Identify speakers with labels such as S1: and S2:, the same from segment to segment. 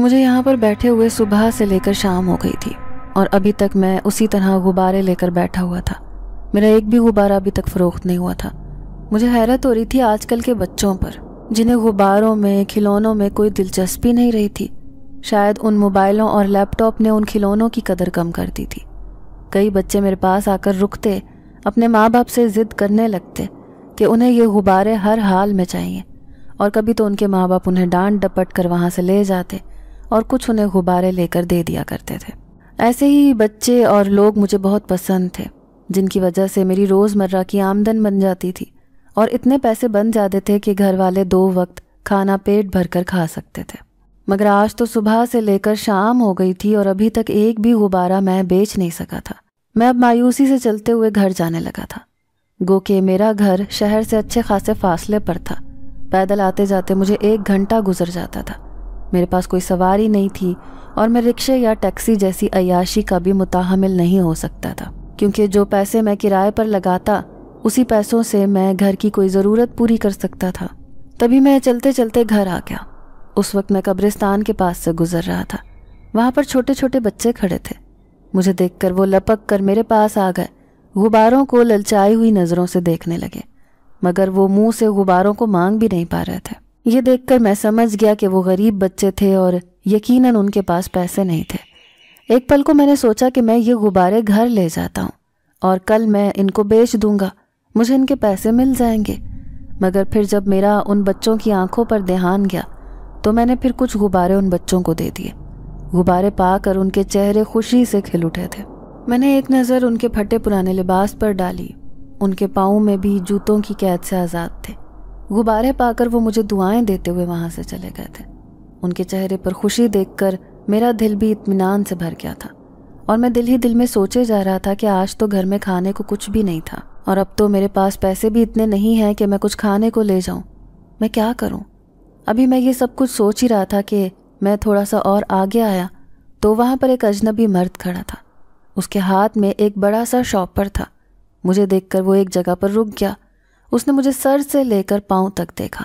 S1: مجھے یہاں پر بیٹھے ہوئے صبح سے لے کر شام ہو گئی تھی اور ابھی تک میں اسی طرح غبارے لے کر بیٹھا ہوا تھا۔ میرا ایک بھی غبارہ ابھی تک فروخت نہیں ہوا تھا۔ مجھے حیرت ہو رہی تھی آج کل کے بچوں پر، جنہیں غباروں میں، کھلونوں میں کوئی دلچسپی نہیں رہی تھی۔ شاید ان موبائلوں اور لیپ ٹاپ نے ان کھلونوں کی قدر کم کر دی تھی۔ کئی بچے میرے پاس آ کر رکتے، اپنے ماں باپ سے ضد کرنے لگتے کہ انہیں یہ غبارے ہر حال میں چاہیے، اور کبھی تو ان کے ماں باپ انہیں ڈانٹ ڈپٹ کر وہاں سے لے جاتے اور کچھ انہیں غبارے لے کر دے دیا کرتے تھے۔ ایسے ہی بچے اور لوگ مجھے بہت پسند تھے، جن کی وجہ سے میری روزمرہ کی آمدن بن جاتی تھی اور اتنے پیسے بن جاتے تھے کہ گھر والے 2 وقت کھانا پیٹ بھر کر کھا سکتے تھے۔ مگر آج تو صبح سے لے کر شام ہو گئی تھی اور ابھی تک ایک بھی غبارہ میں بیچ نہیں سکا تھا۔ میں اب مایوسی سے چلتے ہوئے گھر جانے لگا تھا، گو کہ میرا گھر شہر سے اچھے خاصے فاصلے پر تھا۔ پیدل آتے جاتے مجھے 1 گھنٹہ گزر جاتا تھا۔ میرے پاس کوئی سواری نہیں تھی اور میں رکشے یا ٹیکسی جیسی عیاشی کا بھی متحمل نہیں ہو سکتا تھا، کیونکہ جو پیسے میں کرائے پر لگاتا اسی پیسوں سے میں گھر کی کوئی ضرورت پوری کر سکتا تھا۔ تبھی میں چلتے چلتے گھر آ گیا۔ اس وقت میں قبرستان کے پاس سے گزر رہا تھا۔ وہاں پر چھوٹے چھوٹے بچے کھڑے تھے۔ مجھے دیکھ کر وہ لپک کر میرے پاس آ گئے، غباروں کو للچائی ہوئی نظروں سے دیکھنے لگے، مگر وہ منہ سے غباروں کو مانگ بھی نہیں پا رہے تھے۔ یہ دیکھ کر میں سمجھ گیا کہ وہ غریب بچے تھے اور یقیناً ان کے پاس پیسے نہیں تھے۔ ایک پل کو میں نے سوچا کہ میں یہ غبارے گھر لے جاتا ہوں اور کل میں ان کو بیچ دوں گا، مجھے ان کے پیسے مل جائیں گے۔ مگر پھر جب میرا ان بچوں کی آنکھوں پر دھیان گیا تو میں نے پھر کچھ غبارے ان بچوں کو دے دیے۔ غبارے پا کر ان کے چہرے خوشی سے کھل اٹھے تھے۔ میں نے ایک نظر ان کے پھٹے پرانے لباس پر ڈالی، ان کے پاؤں میں بھی جوتوں کی قید سے آزاد تھے۔ غبارے پا کر وہ مجھے دعائیں دیتے ہوئے وہاں سے چلے گئے تھے۔ ان کے چہرے پر خوشی دیکھ کر میرا دل بھی اطمینان سے بھر گیا تھا، اور میں دل ہی دل میں سوچے جا رہا تھا کہ آج تو گھر میں کھانے کو کچھ بھی نہیں تھا، اور اب تو میرے پاس پیسے بھی اتنے نہیں ہیں کہ میں کچھ کھانے کو لے جاؤں۔ میں کیا کروں؟ ابھی میں یہ سب کچھ سوچ ہی رہا تھا کہ میں تھوڑا سا اور آگے آیا تو وہاں پر ایک اجنبی مرد کھڑا تھا۔ اس کے ہاتھ میں ایک بڑا سا شاپر تھا۔ مجھے دیکھ کر وہ ایک جگہ پر رک گیا۔ اس نے مجھے سر سے لے کر پاؤں تک دیکھا۔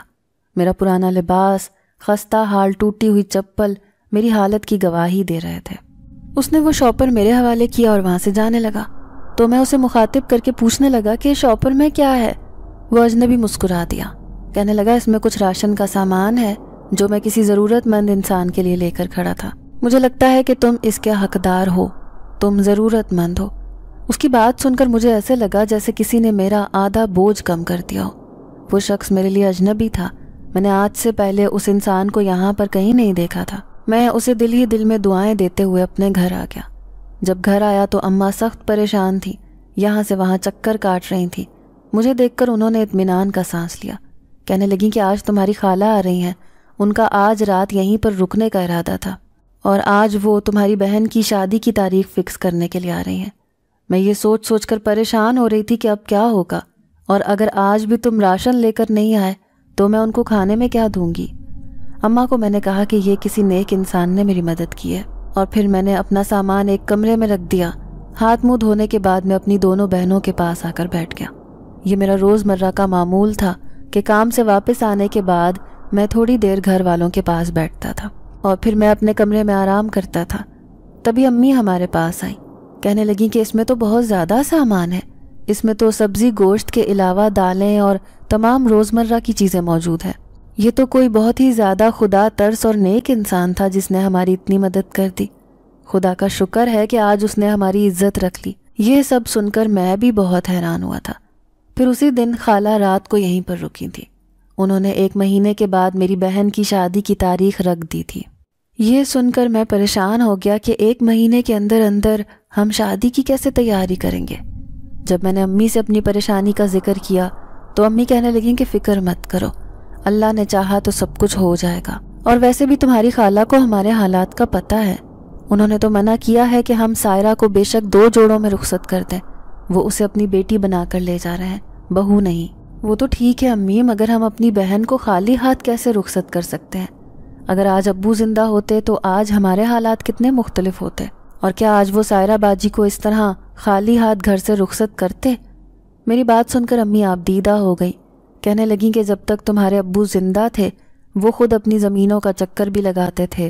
S1: میرا پرانا لباس، خستہ حال ٹوٹی ہوئی چپل میری حالت کی گواہی دے رہے تھے۔ اس نے وہ شاپر میرے حوالے کیا اور وہاں سے جانے لگا، تو میں اسے مخاطب کر کے پوچھنے لگا کہ شاپر میں کیا ہے؟ وہ اجنبی مسکرا دیا، کہنے لگا اس میں کچھ راشن کا سامان ہے جو میں کسی ضرورت مند انسان کے لیے لے کر کھڑا تھا۔ مجھے لگتا ہے کہ تم اس کے حقدار ہو، تم ضرورت مند ہو۔ اس کی بات سن کر مجھے ایسے لگا جیسے کسی نے میرا آدھا بوجھ کم کر دیا ہو۔ وہ شخص میرے لیے اجنبی تھا۔ میں نے آج سے پہلے اس انسان کو یہاں پر کہیں نہیں دیکھا تھا۔ میں اسے دل ہی دل میں دعائیں دیتے ہوئے اپنے گھر آ گیا۔ جب گھر آیا تو اماں سخت پریشان تھی، یہاں سے وہاں چکر کاٹ رہی تھی۔ مجھے دیکھ کر انہوں نے اطمینان کا سانس لیا، کہنے لگیں کہ آج تمہاری خالہ آ رہی ہیں، ان کا آج رات یہیں پر رکنے کا ارادہ تھا، اور آج وہ تمہاری بہن کی شادی کی تاریخ فکس کرنے کے لیے آ رہی ہیں۔ میں یہ سوچ سوچ کر پریشان ہو رہی تھی کہ اب کیا ہوگا، اور اگر آج بھی تم راشن لے کر نہیں آئے تو میں ان کو کھانے میں کیا دوں گی؟ اماں کو میں نے کہا کہ یہ کسی نیک انسان نے میری مدد کی ہے، اور پھر میں نے اپنا سامان ایک کمرے میں رکھ دیا۔ ہاتھ منہ دھونے کے بعد میں اپنی دونوں بہنوں کے پاس آ کر بیٹھ گیا۔ یہ میرا روزمرہ کا معمول تھا کہ کام سے واپس آنے کے بعد میں تھوڑی دیر گھر والوں کے پاس بیٹھتا تھا اور پھر میں اپنے کمرے میں آرام کرتا تھا۔ تبھی امی ہمارے پاس آئیں، کہنے لگیں کہ اس میں تو بہت زیادہ سامان ہے، اس میں تو سبزی گوشت کے علاوہ دالیں اور تمام روزمرہ کی چیزیں موجود ہیں۔ یہ تو کوئی بہت ہی زیادہ خدا ترس اور نیک انسان تھا جس نے ہماری اتنی مدد کر دی۔ خدا کا شکر ہے کہ آج اس نے ہماری عزت رکھ لی۔ یہ سب سن کر میں بھی بہت حیران ہوا تھا۔ پھر اسی دن خالہ رات کو یہیں پر رکی تھی۔ انہوں نے 1 مہینے کے بعد میری بہن کی شادی کی تاریخ رکھ دی تھی۔ یہ سن کر میں پریشان ہو گیا کہ 1 مہینے کے اندر اندر ہم شادی کی کیسے تیاری کریں گے۔ جب میں نے امی سے اپنی پریشانی کا ذکر کیا تو امی کہنے لگیں کہ فکر مت کرو، اللہ نے چاہا تو سب کچھ ہو جائے گا، اور ویسے بھی تمہاری خالہ کو ہمارے حالات کا پتہ ہے۔ انہوں نے تو منع کیا ہے کہ ہم سائرہ کو بے شک 2 جوڑوں میں رخصت کر دیں، وہ اسے اپنی بیٹی بنا کر لے جا رہے ہیں، بہو نہیں۔ وہ تو ٹھیک ہے امی، مگر ہم اپنی بہن کو خالی ہاتھ کیسے رخصت کر سکتے ہیں؟ اگر آج ابو زندہ ہوتے تو آج ہمارے حالات کتنے مختلف ہوتے، اور کیا آج وہ سائرہ باجی کو اس طرح خالی ہاتھ گھر سے رخصت کرتے؟ میری بات سن کر امی آپ دیدہ ہو گئی، کہنے لگیں کہ جب تک تمہارے ابو زندہ تھے وہ خود اپنی زمینوں کا چکر بھی لگاتے تھے،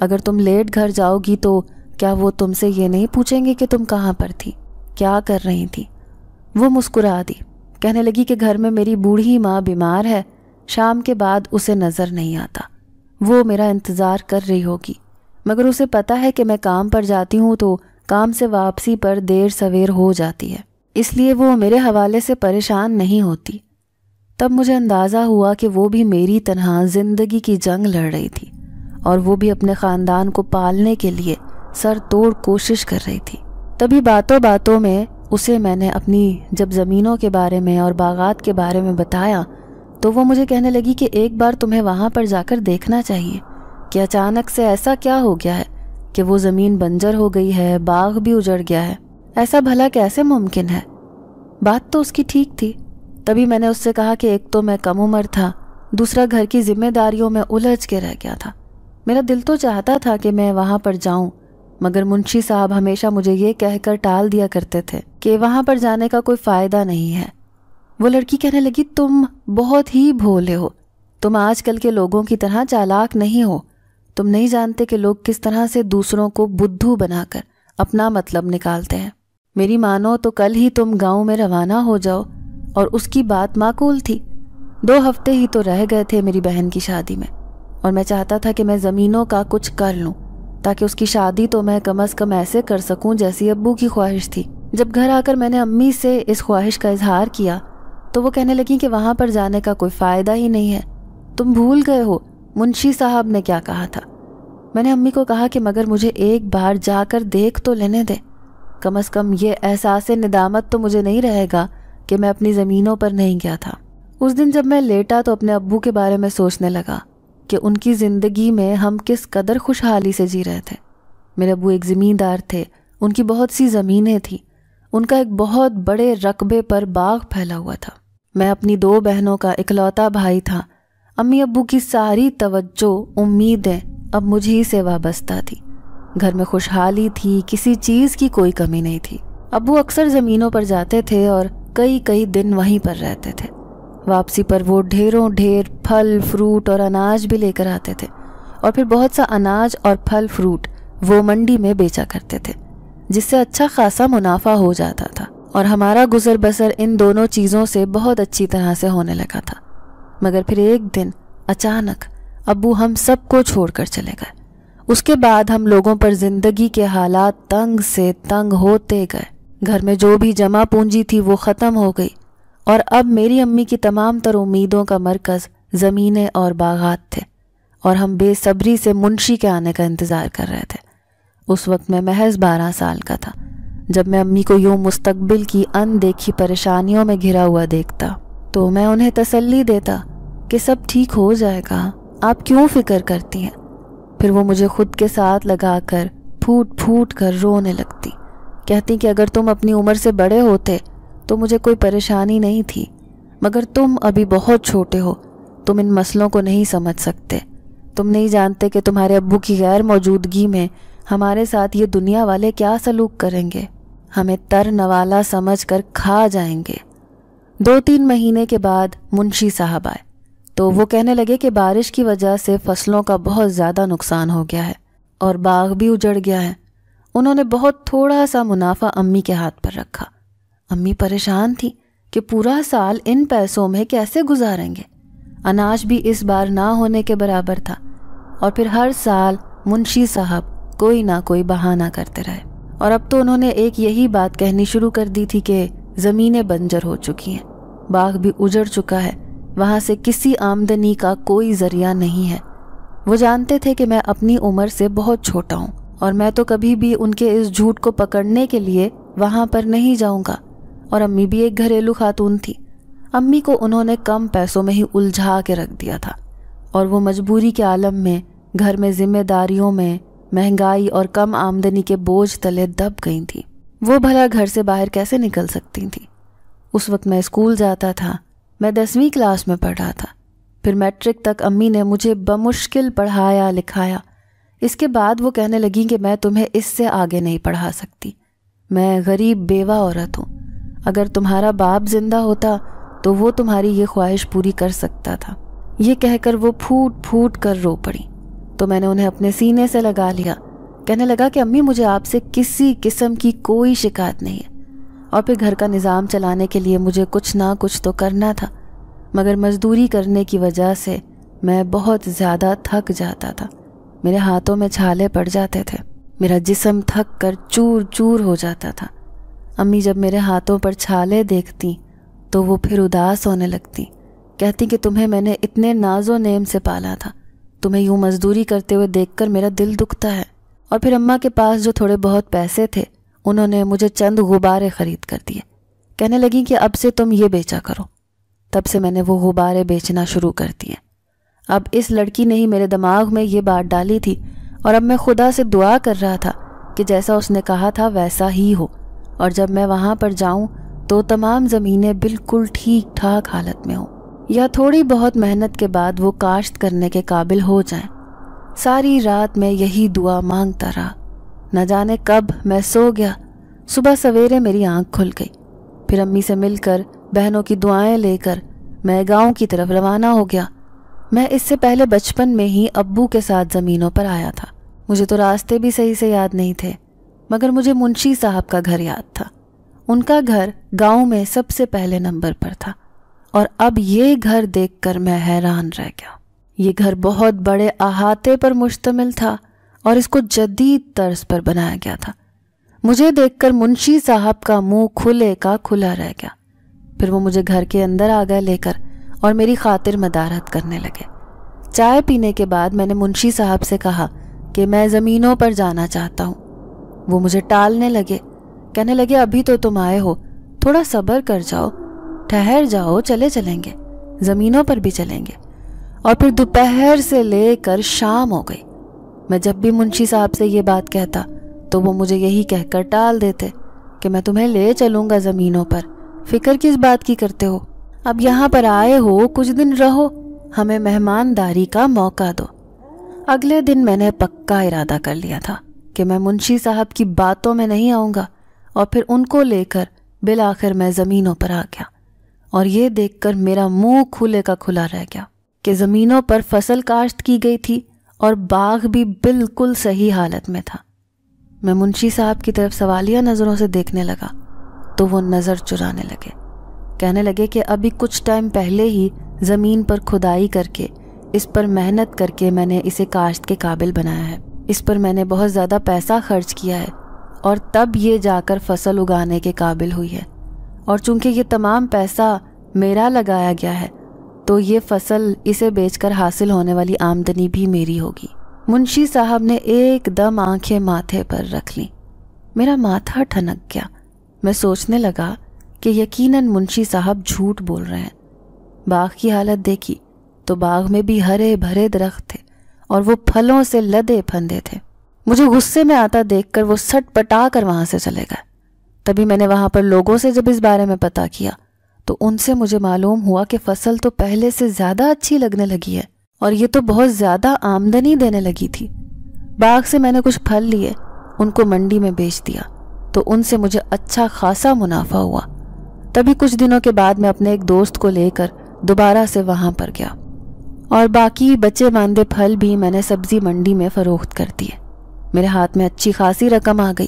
S1: اگر تم لیٹ گھر جاؤ گی تو کیا وہ تم سے یہ نہیں پوچھیں گے کہ تم کہاں پر تھی، کیا کر رہی تھی؟ وہ مسکرا دی، کہنے لگی کہ گھر میں میری بوڑھی ماں بیمار ہے، شام کے بعد اسے نظر نہیں آتا، وہ میرا انتظار کر رہی ہوگی، مگر اسے پتہ ہے کہ میں کام پر جاتی ہوں تو کام سے واپسی پر دیر سویر ہو جاتی ہے، اس لیے وہ میرے حوالے سے پریشان نہیں ہوتی۔ تب مجھے اندازہ ہوا کہ وہ بھی میری طرح زندگی کی جنگ لڑ رہی تھی، اور وہ بھی اپنے خاندان کو پالنے کے لیے سر توڑ کوشش کر رہی تھی۔ تبھی باتوں باتوں میں اسے میں نے اپنی جب زمینوں کے بارے میں اور باغات کے بارے میں بتایا تو وہ مجھے کہنے لگی کہ ایک بار تمہیں وہاں پر جا کر دیکھنا چاہیے کہ اچانک سے ایسا کیا ہو گیا ہے کہ وہ زمین بنجر ہو گئی ہے، باغ بھی اجڑ گیا ہے، ایسا بھلا کیسے ممکن ہے؟ بات تو اس کی ٹھیک تھی۔ تبھی میں نے اس سے کہا کہ ایک تو میں کم عمر تھا، دوسرا گھر کی ذمہ داریوں میں الجھ کے رہ گیا تھا۔ میرا دل تو چاہتا تھا کہ میں وہاں پر جاؤں، مگر منشی صاحب ہمیشہ مجھے یہ کہہ کر ٹال دیا کرتے تھے کہ وہاں پر جانے کا کوئی فائدہ نہیں ہے۔ وہ لڑکی کہنے لگی، تم بہت ہی بھولے ہو، تم آج کل کے لوگوں کی طرح چالاک نہیں ہو، تم نہیں جانتے کہ لوگ کس طرح سے دوسروں کو بدھو بنا کر اپنا مطلب نکالتے ہیں۔ میری مانو تو کل ہی تم گاؤں میں روانہ ہو جاؤ، اور اس کی بات معقول تھی۔ 2 ہفتے ہی تو رہ گئے تھے میری بہن کی شادی میں، اور میں چاہتا تھا کہ میں زمینوں کا کچھ کر لوں تاکہ اس کی شادی تو میں کم از کم ایسے کر سکوں جیسی ابو کی خواہش تھی۔ جب گھر آ کر میں نے امی سے اس خواہش کا اظہار کیا تو وہ کہنے لگی کہ وہاں پر جانے کا کوئی فائدہ ہی نہیں ہے، تم بھول گئے ہو منشی صاحب نے کیا کہا تھا۔ میں نے امی کو کہا کہ مگر مجھے ایک بار جا کر دیکھ تو لینے دے، کم از کم یہ احساس ندامت تو مجھے نہیں رہے گا کہ میں اپنی زمینوں پر نہیں گیا تھا۔ اس دن جب میں لیٹا تو اپنے ابو کے بارے میں سوچنے لگا کہ ان کی زندگی میں ہم کس قدر خوشحالی سے جی رہے تھے۔ میرے ابو ایک زمیندار تھے، ان کی بہت سی زمینیں تھیں، ان کا ایک بہت بڑے رقبے پر باغ پھیلا ہوا تھا۔ میں اپنی 2 بہنوں کا اکلوتا بھائی تھا۔ امی ابو کی ساری توجہ، امیدیں اب مجھے سے وابستہ تھی۔ گھر میں خوشحالی تھی، کسی چیز کی کوئی کمی نہیں تھی۔ ابو اکثر زمینوں پر جاتے تھے اور کئی دن وہیں پر رہتے تھے۔ واپسی پر وہ ڈھیروں ڈھیر پھل فروٹ اور اناج بھی لے کر آتے تھے، اور پھر بہت سا اناج اور پھل فروٹ وہ منڈی میں بیچا کرتے تھے، جس سے اچھا خاصا منافع ہو جاتا تھا، اور ہمارا گزر بسر ان دونوں چیزوں سے بہت اچھی طرح سے ہونے لگا تھا۔ مگر پھر ایک دن اچانک ابو ہم سب کو چھوڑ کر چلے گئے۔ اس کے بعد ہم لوگوں پر زندگی کے حالات تنگ سے تنگ ہوتے گئے۔ گھر میں جو بھی جمع پونجی تھی وہ ختم ہو گئی، اور اب میری امی کی تمام تر امیدوں کا مرکز زمینیں اور باغات تھے، اور ہم بے صبری سے منشی کے آنے کا انتظار کر رہے تھے۔ اس وقت میں محض 12 سال کا تھا۔ جب میں امی کو یوں مستقبل کی اندیکھی پریشانیوں میں گھرا ہوا دیکھتا تو میں انہیں تسلی دیتا کہ سب ٹھیک ہو جائے گا، آپ کیوں فکر کرتی ہیں؟ پھر وہ مجھے خود کے ساتھ لگا کر پھوٹ پھوٹ کر رونے لگتی، کہتی کہ اگر تم اپنی عمر سے بڑے ہوتے تو مجھے کوئی پریشانی نہیں تھی، مگر تم ابھی بہت چھوٹے ہو، تم ان مسئلوں کو نہیں سمجھ سکتے، تم نہیں جانتے کہ تمہارے ابو کی غیر موجودگی میں ہمارے ساتھ یہ دنیا والے کیا سلوک کریں گے، ہمیں تر نوالا سمجھ کر کھا جائیں گے۔ 2-3 مہینے کے بعد منشی صاحب آئے تو وہ کہنے لگے کہ بارش کی وجہ سے فصلوں کا بہت زیادہ نقصان ہو گیا ہے اور باغ بھی اجڑ گیا ہے۔ انہوں نے بہت تھوڑا سا منافع امی کے ہاتھ پر رکھا۔ امی پریشان تھی کہ پورا سال ان پیسوں میں کیسے گزاریں گے۔ اناج بھی اس بار نہ ہونے کے برابر تھا، اور پھر ہر سال منشی صاحب کوئی نہ کوئی بہانہ کرتے رہے، اور اب تو انہوں نے ایک یہی بات کہنی شروع کر دی تھی کہ زمینیں بنجر ہو چکی ہیں، باغ بھی اجڑ چکا ہے، وہاں سے کسی آمدنی کا کوئی ذریعہ نہیں ہے۔ وہ جانتے تھے کہ میں اپنی عمر سے بہت چھوٹا ہوں، اور میں تو کبھی بھی ان کے اس جھوٹ کو پکڑنے کے لیے وہاں پر نہیں جاؤں گا، اور امی بھی ایک گھریلو خاتون تھی۔ امی کو انہوں نے کم پیسوں میں ہی الجھا کے رکھ دیا تھا، اور وہ مجبوری کے عالم میں گھر میں ذمہ داریوں میں، مہنگائی اور کم آمدنی کے بوجھ تلے دب گئی تھی۔ وہ بھلا گھر سے باہر کیسے نکل سکتی تھی؟ اس وقت میں اسکول جاتا تھا، میں 10ویں کلاس میں پڑھ رہا تھا۔ پھر میٹرک تک امی نے مجھے بمشکل پڑھایا لکھایا۔ اس کے بعد وہ کہنے لگیں کہ میں تمہیں اس سے آگے نہیں پڑھا سکتی، میں غریب بیوہ عورت ہوں، اگر تمہارا باپ زندہ ہوتا تو وہ تمہاری یہ خواہش پوری کر سکتا تھا۔ یہ کہہ کر وہ پھوٹ پھوٹ کر رو پڑی۔ تو میں نے انہیں اپنے سینے سے لگا لیا. کہنے لگا کہ امی مجھے آپ سے کسی قسم کی کوئی شکایت نہیں ہے. اور پھر گھر کا نظام چلانے کے لیے مجھے کچھ نہ کچھ تو کرنا تھا، مگر مزدوری کرنے کی وجہ سے میں بہت زیادہ تھک جاتا تھا. میرے ہاتھوں میں چھالے پڑ جاتے تھے، میرا جسم تھک کر چور چور ہو جاتا تھا. امی جب میرے ہاتھوں پر چھالے دیکھتی تو وہ پھر اداس ہونے لگتی. کہتی کہ تمہیں میں نے اتنے ناز و نیم سے پالا تھا، تمہیں یوں مزدوری کرتے ہوئے دیکھ کر میرا دل دکھتا ہے. اور پھر اماں کے پاس جو تھوڑے بہت پیسے تھے انہوں نے مجھے چند غبارے خرید کر دیے. کہنے لگیں کہ اب سے تم یہ بیچا کرو. تب سے میں نے وہ غبارے بیچنا شروع کر دیے. اب اس لڑکی نے ہی میرے دماغ میں یہ بات ڈالی تھی، اور اب میں خدا سے دعا کر رہا تھا کہ جیسا اس نے کہا تھا ویسا ہی ہو، اور جب میں وہاں پر جاؤں تو تمام زمینیں بالکل ٹھیک ٹھاک حالت میں ہوں، یا تھوڑی بہت محنت کے بعد وہ کاشت کرنے کے قابل ہو جائیں. ساری رات میں یہی دعا مانگتا رہا. نہ جانے کب میں سو گیا. صبح سویرے میری آنکھ کھل گئی. پھر امی سے مل کر بہنوں کی دعائیں لے کر میں گاؤں کی طرف روانہ ہو گیا. میں اس سے پہلے بچپن میں ہی ابو کے ساتھ زمینوں پر آیا تھا. مجھے تو راستے بھی صحیح سے یاد نہیں تھے، مگر مجھے منشی صاحب کا گھر یاد تھا. ان کا گھر گاؤں میں سب سے پہلے نمبر پر تھا، اور اب یہ گھر دیکھ کر میں حیران رہ گیا. یہ گھر بہت بڑے احاطے پر مشتمل تھا اور اس کو جدید طرز پر بنایا گیا تھا. مجھے دیکھ کر منشی صاحب کا منہ کھلے کا کھلا رہ گیا. پھر وہ مجھے گھر کے اندر آ گئے لے کر اور میری خاطر مدارت کرنے لگے. چائے پینے کے بعد میں نے منشی صاحب سے کہا کہ میں زمینوں پر جانا چاہتا ہوں. وہ مجھے ٹالنے لگے. کہنے لگے ابھی تو تم آئے ہو، تھوڑا صبر کر جاؤ، ٹھہر جاؤ، چلیں گے، زمینوں پر بھی چلیں گے. اور پھر دوپہر سے لے کر شام ہو گئی. میں جب بھی منشی صاحب سے یہ بات کہتا تو وہ مجھے یہی کہہ کر ٹال دیتے کہ میں تمہیں لے چلوں گا زمینوں پر، فکر کس بات کی کرتے ہو، اب یہاں پر آئے ہو کچھ دن رہو، ہمیں مہمانداری کا موقع دو. اگلے دن میں نے پکا ارادہ کر لیا تھا کہ میں منشی صاحب کی باتوں میں نہیں آؤں گا، اور پھر ان کو لے کر بالآخر میں زمینوں پر آ گیا. اور یہ دیکھ کر میرا منہ کھلے کا کھلا رہ گیا کہ زمینوں پر فصل کاشت کی گئی تھی اور باغ بھی بالکل صحیح حالت میں تھا. میں منشی صاحب کی طرف سوالیہ نظروں سے دیکھنے لگا تو وہ نظر چرانے لگے. کہنے لگے کہ ابھی کچھ ٹائم پہلے ہی زمین پر کھدائی کر کے اس پر محنت کر کے میں نے اسے کاشت کے قابل بنایا ہے. اس پر میں نے بہت زیادہ پیسہ خرچ کیا ہے اور تب یہ جا کر فصل اگانے کے قابل ہوئی ہے. اور چونکہ یہ تمام پیسہ میرا لگایا گیا ہے تو یہ فصل اسے بیچ کر حاصل ہونے والی آمدنی بھی میری ہوگی. منشی صاحب نے ایک دم آنکھیں ماتھے پر رکھ لیں. میرا ماتھا ٹھنک گیا. میں سوچنے لگا کہ یقیناً منشی صاحب جھوٹ بول رہے ہیں. باغ کی حالت دیکھی تو باغ میں بھی ہرے بھرے درخت تھے اور وہ پھلوں سے لدے پھندے تھے. مجھے غصے میں آتا دیکھ کر وہ سٹ پٹا کر وہاں سے چلے گئے. تبھی میں نے وہاں پر لوگوں سے جب اس بارے میں پتہ کیا تو ان سے مجھے معلوم ہوا کہ فصل تو پہلے سے زیادہ اچھی لگنے لگی ہے اور یہ تو بہت زیادہ آمدنی دینے لگی تھی. باغ سے میں نے کچھ پھل لیے، ان کو منڈی میں بیچ دیا تو ان سے مجھے اچھا خاصا منافع ہوا. تبھی کچھ دنوں کے بعد میں اپنے ایک دوست کو لے کر دوبارہ سے وہاں پر گیا اور باقی بچے ماندے پھل بھی میں نے سبزی منڈی میں فروخت کر دیے. میرے ہاتھ میں اچھی خاصی رقم آ گئی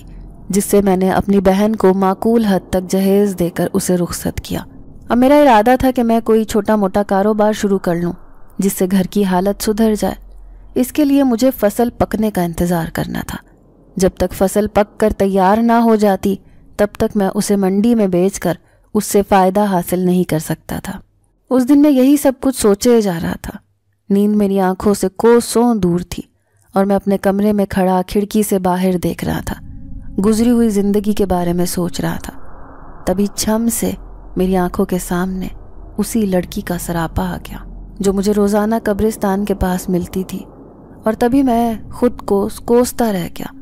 S1: جس سے میں نے اپنی بہن کو معقول حد تک جہیز دے کر اسے رخصت کیا. اب میرا ارادہ تھا کہ میں کوئی چھوٹا موٹا کاروبار شروع کر لوں جس سے گھر کی حالت سدھر جائے. اس کے لیے مجھے فصل پکنے کا انتظار کرنا تھا. جب تک فصل پک کر تیار نہ ہو جاتی تب تک میں اسے منڈی میں بیچ کر اس سے فائدہ حاصل نہیں کر سکتا تھا. اس دن میں یہی سب کچھ سوچے جا رہا تھا. نیند میری آنکھوں سے کوسوں دور تھی اور میں اپنے کمرے میں کھڑا کھڑکی سے باہر دیکھ رہا تھا، گزری ہوئی زندگی کے بارے میں سوچ رہا تھا. تبھی چھم سے میری آنکھوں کے سامنے اسی لڑکی کا سراپا آ گیا جو مجھے روزانہ قبرستان کے پاس ملتی تھی. اور تبھی میں خود کو کوستا رہ گیا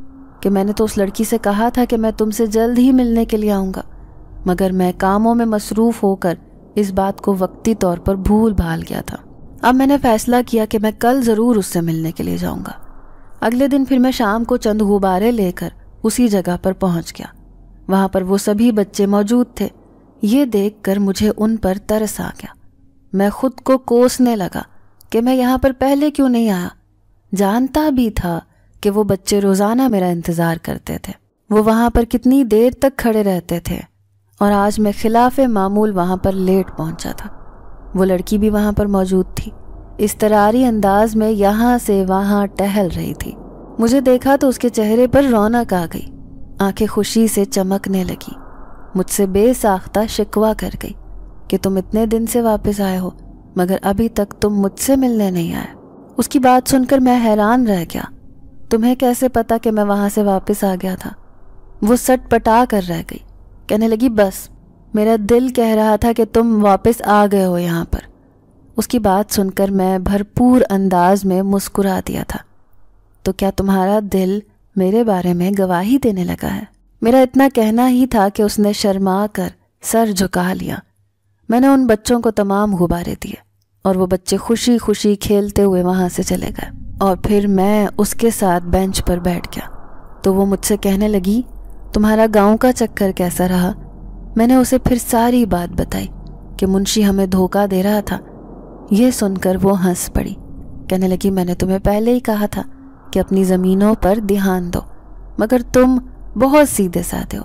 S1: کہ میں نے تو اس لڑکی سے کہا تھا کہ میں تم سے جلد ہی ملنے کے لیے آؤں گا، مگر میں کاموں میں مصروف ہو کر اس بات کو وقتی طور پر بھول بھال گیا تھا. اب میں نے فیصلہ کیا کہ میں کل ضرور اس سے ملنے کے لیے جاؤں گا. اگلے دن پھر میں شام کو چند غبارے لے کر اسی جگہ پر پہنچ گیا. وہاں پر وہ سبھی بچے موجود تھے. یہ دیکھ کر مجھے ان پر ترس آ گیا. میں خود کو کوسنے لگا کہ میں یہاں پر پہلے کیوں نہیں آیا. جانتا بھی تھا کہ وہ بچے روزانہ میرا انتظار کرتے تھے، وہ وہاں پر کتنی دیر تک کھڑے رہتے تھے، اور آج میں خلاف معمول وہاں پر لیٹ پہنچا تھا۔ وہ لڑکی بھی وہاں پر موجود تھی، اضطراری انداز میں یہاں سے وہاں ٹہل رہی تھی۔ مجھے دیکھا تو اس کے چہرے پر رونق آ گئی، آنکھیں خوشی سے چمکنے لگی، مجھ سے بے ساختہ شکوہ کر گئی کہ تم اتنے دن سے واپس آئے ہو مگر ابھی تک تم مجھ سے ملنے نہیں آئے۔ اس کی بات سن کر میں حیران رہ گیا۔ تمہیں کیسے پتا کہ میں وہاں سے واپس آ گیا تھا؟ وہ سٹ پٹا کر رہ گئی، کہنے لگی بس میرا دل کہہ رہا تھا کہ تم واپس آ گئے ہو یہاں پر۔ اس کی بات سن کر میں بھرپور انداز میں مسکرا دیا تھا۔ تو کیا تمہارا دل میرے بارے میں گواہی دینے لگا ہے؟ میرا اتنا کہنا ہی تھا کہ اس نے شرما کر سر جھکا لیا۔ میں نے ان بچوں کو تمام غبارے دیے اور وہ بچے خوشی خوشی کھیلتے ہوئے وہاں سے چلے گئے، اور پھر میں اس کے ساتھ بینچ پر بیٹھ گیا تو وہ مجھ سے کہنے لگی تمہارا گاؤں کا چکر کیسا رہا؟ میں نے اسے پھر ساری بات بتائی کہ منشی ہمیں دھوکہ دے رہا تھا۔ یہ سن کر وہ ہنس پڑی، کہنے لگی میں نے تمہیں پہلے ہی کہا تھا کہ اپنی زمینوں پر دھیان دو، مگر تم بہت سیدھے سادے ہو،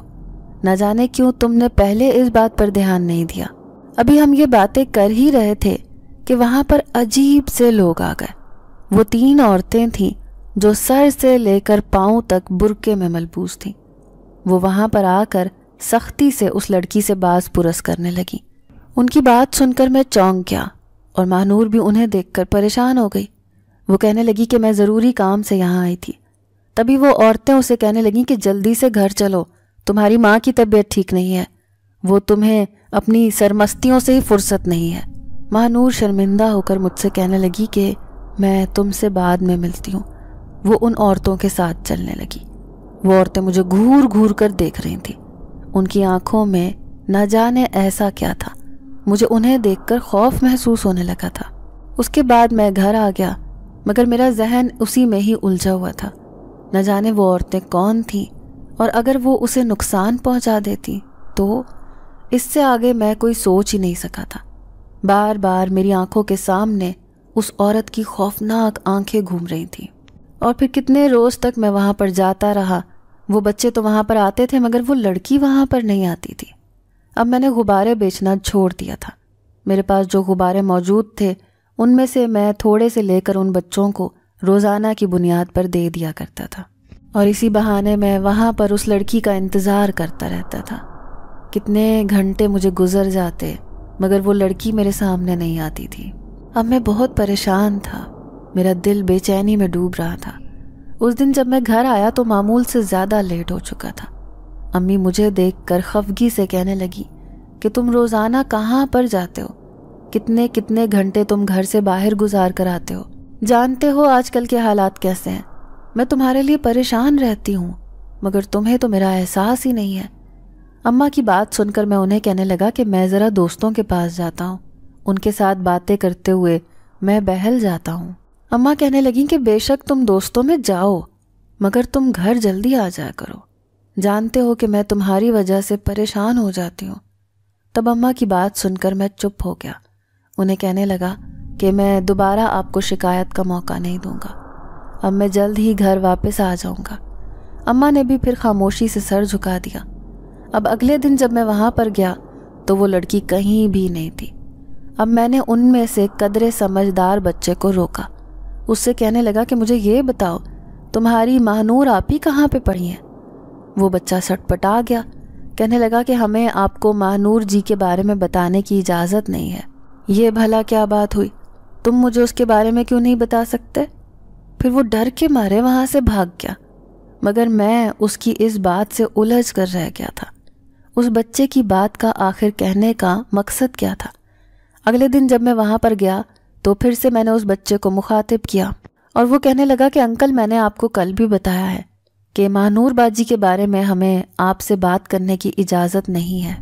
S1: نہ جانے کیوں تم نے پہلے اس بات پر دھیان نہیں دیا۔ ابھی ہم یہ باتیں کر ہی رہے تھے کہ وہاں پر عجیب سے لوگ آ گئے۔ وہ 3 عورتیں تھیں جو سر سے لے کر پاؤں تک برقعے میں ملبوس تھیں۔ وہ وہاں پر آ کر سختی سے اس لڑکی سے باز پرس کرنے لگی۔ ان کی بات سن کر میں چونک گیا اور ماہنور بھی انہیں دیکھ کر پریشان ہو گئی۔ وہ کہنے لگی کہ میں ضروری کام سے یہاں آئی تھی۔ تبھی وہ عورتیں اسے کہنے لگیں کہ جلدی سے گھر چلو، تمہاری ماں کی طبیعت ٹھیک نہیں ہے، وہ تمہیں اپنی سرمستیوں سے ہی فرصت نہیں ہے۔ ماہنور شرمندہ ہو کر مجھ سے کہنے لگی کہ میں تم سے بعد میں ملتی ہوں۔ وہ ان عورتوں کے ساتھ چلنے لگی۔ وہ عورتیں مجھے گھور گھور کر دیکھ رہی تھیں، ان کی آنکھوں میں نہ جانے ایسا کیا تھا، مجھے انہیں دیکھ کر خوف محسوس ہونے لگا تھا۔ اس کے بعد میں گھر آ گیا مگر میرا ذہن اسی میں ہی الجھا ہوا تھا، نہ جانے وہ عورتیں کون تھیں اور اگر وہ اسے نقصان پہنچا دیتی تو اس سے آگے میں کوئی سوچ ہی نہیں سکا تھا۔ بار بار میری آنکھوں کے سامنے اس عورت کی خوفناک آنکھیں گھوم رہی تھیں، اور پھر کتنے روز تک میں وہاں پر جاتا رہا۔ وہ بچے تو وہاں پر آتے تھے مگر وہ لڑکی وہاں پر نہیں آتی تھی۔ اب میں نے غبارے بیچنا چھوڑ دیا تھا۔ میرے پاس جو غبارے موجود تھے ان میں سے میں تھوڑے سے لے کر ان بچوں کو روزانہ کی بنیاد پر دے دیا کرتا تھا، اور اسی بہانے میں وہاں پر اس لڑکی کا انتظار کرتا رہتا تھا۔ کتنے گھنٹے مجھے گزر جاتے مگر وہ لڑکی میرے سامنے نہیں آتی تھی۔ اب میں بہت پریشان تھا، میرا دل بے چینی میں ڈوب رہا تھا۔ اس دن جب میں گھر آیا تو معمول سے زیادہ لیٹ ہو چکا تھا۔ امی مجھے دیکھ کر خفگی سے کہنے لگی کہ تم روزانہ کہاں پر جاتے ہو؟ کتنے کتنے گھنٹے تم گھر سے باہر گزار کر آتے ہو؟ جانتے ہو آج کل کے حالات کیسے ہیں؟ میں تمہارے لیے پریشان رہتی ہوں مگر تمہیں تو میرا احساس ہی نہیں ہے۔ اماں کی بات سن کر میں انہیں کہنے لگا کہ میں ذرا دوستوں کے پاس جاتا ہوں، ان کے ساتھ باتیں کرتے ہوئے میں بہل جاتا ہوں۔ اماں کہنے لگیں کہ بے شک تم دوستوں میں جاؤ مگر تم گھر جلدی آ جایا کرو، جانتے ہو کہ میں تمہاری وجہ سے پریشان ہو جاتی ہوں۔ تب اماں کی بات سن کر میں چپ ہو گیا۔ انہیں کہنے لگا کہ میں دوبارہ آپ کو شکایت کا موقع نہیں دوں گا، اب میں جلد ہی گھر واپس آ جاؤں گا۔ اماں نے بھی پھر خاموشی سے سر جھکا دیا۔ اب اگلے دن جب میں وہاں پر گیا تو وہ لڑکی کہیں بھی نہیں تھی۔ اب میں نے ان میں سے قدرے سمجھدار بچے کو روکا، اس سے کہنے لگا کہ مجھے یہ بتاؤ تمہاری ماہنور آپی کہاں پہ پڑی ہیں؟ وہ بچہ سٹ پٹا گیا، کہنے لگا کہ ہمیں آپ کو ماہنور جی کے بارے میں بتانے کی اجازت نہیں ہے۔ یہ بھلا کیا بات ہوئی؟ تم مجھے اس کے بارے میں کیوں نہیں بتا سکتے؟ پھر وہ ڈر کے مارے وہاں سے بھاگ گیا، مگر میں اس کی اس بات سے الجھ کر رہ گیا تھا۔ اس بچے کی بات کا آخر کہنے کا مقصد کیا تھا؟ اگلے دن جب میں وہاں پر گیا تو پھر سے میں نے اس بچے کو مخاطب کیا اور وہ کہنے لگا کہ انکل میں نے آپ کو کل بھی بتایا ہے کہ ماہنور باجی کے بارے میں ہمیں آپ سے بات کرنے کی اجازت نہیں ہے۔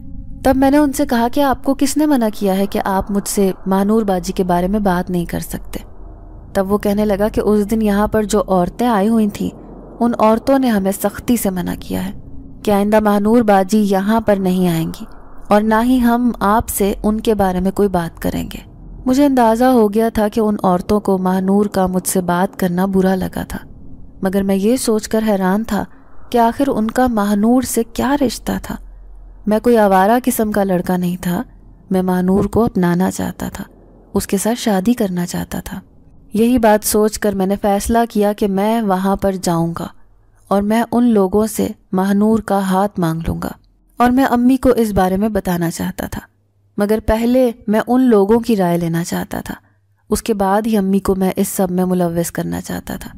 S1: تب میں نے ان سے کہا کہ آپ کو کس نے منع کیا ہے کہ آپ مجھ سے ماہنور باجی کے بارے میں بات نہیں کر سکتے؟ تب وہ کہنے لگا کہ اس دن یہاں پر جو عورتیں آئی ہوئی تھیں ان عورتوں نے ہمیں سختی سے منع کیا ہے کہ آئندہ ماہنور باجی یہاں پر نہیں آئیں گی اور نہ ہی ہم آپ سے ان کے بارے میں کوئی بات کریں گے۔ مجھے اندازہ ہو گیا تھا کہ ان عورتوں کو ماہنور کا مجھ سے بات کرنا برا لگا تھا، مگر میں یہ سوچ کر حیران تھا کہ آخر ان کا ماہنور سے کیا رشتہ تھا۔ میں کوئی آوارہ قسم کا لڑکا نہیں تھا، میں ماہنور کو اپنانا چاہتا تھا، اس کے ساتھ شادی کرنا چاہتا تھا۔ یہی بات سوچ کر میں نے فیصلہ کیا کہ میں وہاں پر جاؤں گا اور میں ان لوگوں سے ماہنور کا ہاتھ مانگ لوں گا، اور میں امی کو اس بارے میں بتانا چاہتا تھا، مگر پہلے میں ان لوگوں کی رائے لینا چاہتا تھا، اس کے بعد ہی امی کو میں اس سب میں ملوث کرنا چاہتا تھا۔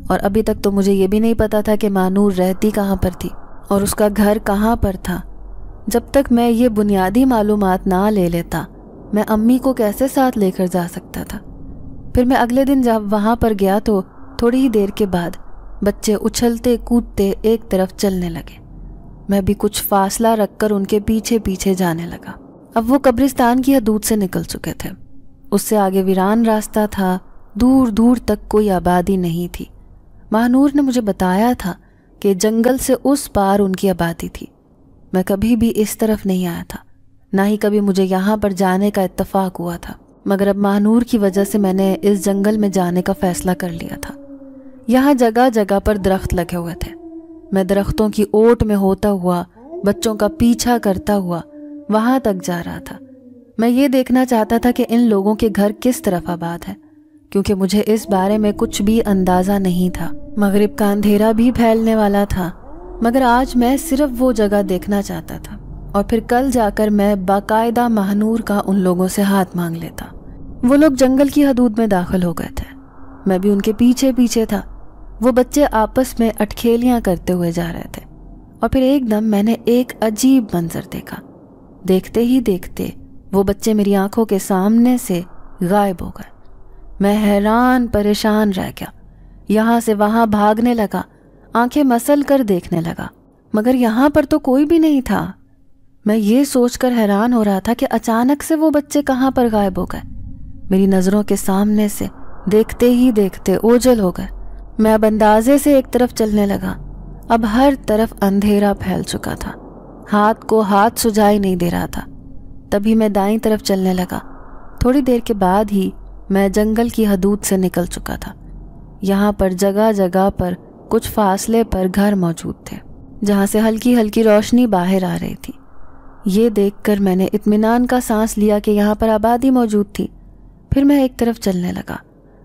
S1: اور ابھی تک تو مجھے یہ بھی نہیں پتا تھا کہ ماہنور رہتی کہاں پر تھی اور اس کا گھر کہاں پر تھا۔ جب تک میں یہ بنیادی معلومات نہ لے لیتا، میں امی کو کیسے ساتھ لے کر جا سکتا تھا؟ پھر میں اگلے دن جب وہاں پر گیا تو تھوڑی ہی دیر کے بعد بچے اچھلتے کودتے ایک طرف چلنے لگے۔ میں بھی کچھ فاصلہ رکھ کر ان کے پیچھے پیچھے جانے لگا۔ اب وہ قبرستان کی حدود سے نکل چکے تھے، اس سے آگے ویران راستہ تھا، دور دور تک کوئی آبادی نہیں تھی۔ ماہنور نے مجھے بتایا تھا کہ جنگل سے اس پار ان کی آبادی تھی۔ میں کبھی بھی اس طرف نہیں آیا تھا، نہ ہی کبھی مجھے یہاں پر جانے کا اتفاق ہوا تھا، مگر اب ماہنور کی وجہ سے میں نے اس جنگل میں جانے کا فیصلہ کر لیا تھا۔ یہاں جگہ جگہ پر درخت لگے ہوئے تھے۔ میں درختوں کی اوٹ میں ہوتا ہوا، بچوں کا پیچھا کرتا ہوا وہاں تک جا رہا تھا۔ میں یہ دیکھنا چاہتا تھا کہ ان لوگوں کے گھر کس طرف آباد ہے، کیونکہ مجھے اس بارے میں کچھ بھی اندازہ نہیں تھا۔ مغرب کا اندھیرا بھی پھیلنے والا تھا، مگر آج میں صرف وہ جگہ دیکھنا چاہتا تھا، اور پھر کل جا کر میں باقاعدہ ماہنور کا ان لوگوں سے ہاتھ مانگ لیتا۔ وہ لوگ جنگل کی حدود میں داخل ہو گئے تھے، میں بھی ان کے پیچھے پیچھے تھا۔ وہ بچے آپس میں اٹکھیلیاں کرتے ہوئے جا رہے تھے، اور پھر ایک دم میں نے ایک عجیب منظر دیکھا۔ دیکھتے ہی دیکھتے وہ بچے میری آنکھوں کے سامنے سے غائب ہو گئے۔ میں حیران پریشان رہ گیا، یہاں سے وہاں بھاگنے لگا، آنکھیں مسل کر دیکھنے لگا، مگر یہاں پر تو کوئی بھی نہیں تھا۔ میں یہ سوچ کر حیران ہو رہا تھا کہ اچانک سے وہ بچے کہاں پر غائب ہو گئے، میری نظروں کے سامنے سے دیکھتے ہی دیکھتے اوجھل ہو گئے۔ میں اب اندازے سے ایک طرف چلنے لگا، اب ہر طرف اندھیرا پھیل چکا تھا، ہاتھ کو ہاتھ سجائی نہیں دے رہا تھا۔ تبھی میں دائیں طرف چلنے لگا۔ تھوڑی دیر کے بعد ہی میں جنگل کی حدود سے نکل چکا تھا۔ یہاں پر جگہ جگہ پر کچھ فاصلے پر گھر موجود تھے، جہاں سے ہلکی ہلکی روشنی باہر آ رہی تھی۔ یہ دیکھ کر میں نے اطمینان کا سانس لیا کہ یہاں پر آبادی موجود تھی۔ پھر میں ایک طرف چلنے لگا